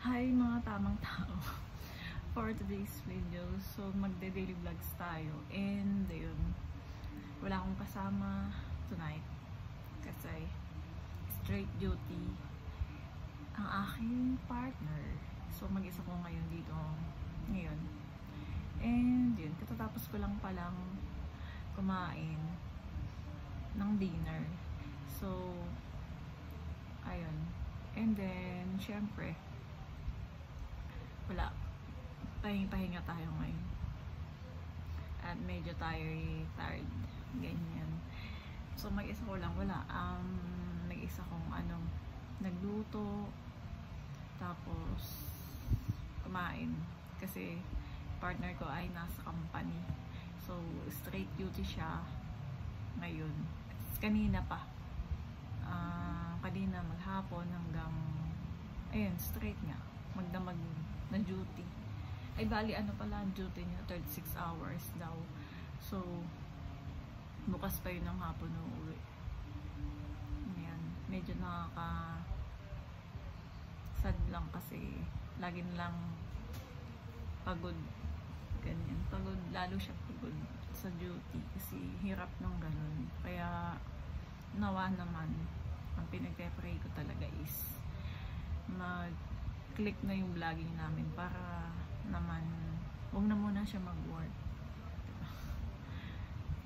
Hi mga tamang tao. For today's video, so magde-daily vlogs tayo. And ayun, wala akong kasama tonight kasi straight duty ang aking partner. So mag-isa ko ngayon dito ngayon. And yun, katatapos ko lang palang kumain ng dinner. So ayun. And then syempre wala, pahinga tayo ngayon at medyo tired, ganyan. So mag-isa ko lang, wala nag-isa kong nagluto, tapos kumain kasi partner ko ay nasa company, so straight duty siya ngayon. Kanina pa kanina maghapon hanggang ayun, straight nga magdamag na duty. Ay bali pala ang duty niya, 36 hours daw. So bukas pa yun ng hapon uuwi. Ayan, medyo sad lang kasi lagi lang pagod, ganyan, pagod, lalo siya pagod sa duty kasi hirap ng ganun. Kaya nawa naman, ang pinagpe-pray ko talaga is mag-click na yung vlogging namin para naman huwag na muna siya mag-work.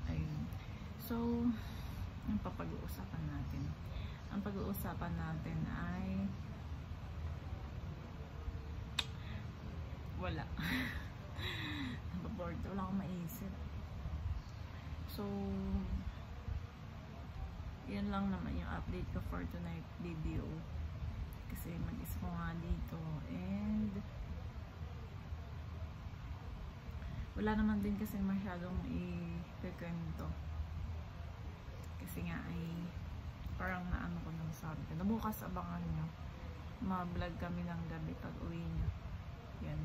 Ayun. So ang pag-uusapan natin ay wala. Nababoard, wala akong maisip. So yun lang naman yung update ko for tonight video kasi mag-isa ko nga dito and wala naman din kasi masyadong i-kwento kasi nga ay parang naano ko nang sabi ko na bukas abangan nyo, ma-vlog kami ng gabi pag uwi nyo. Yan.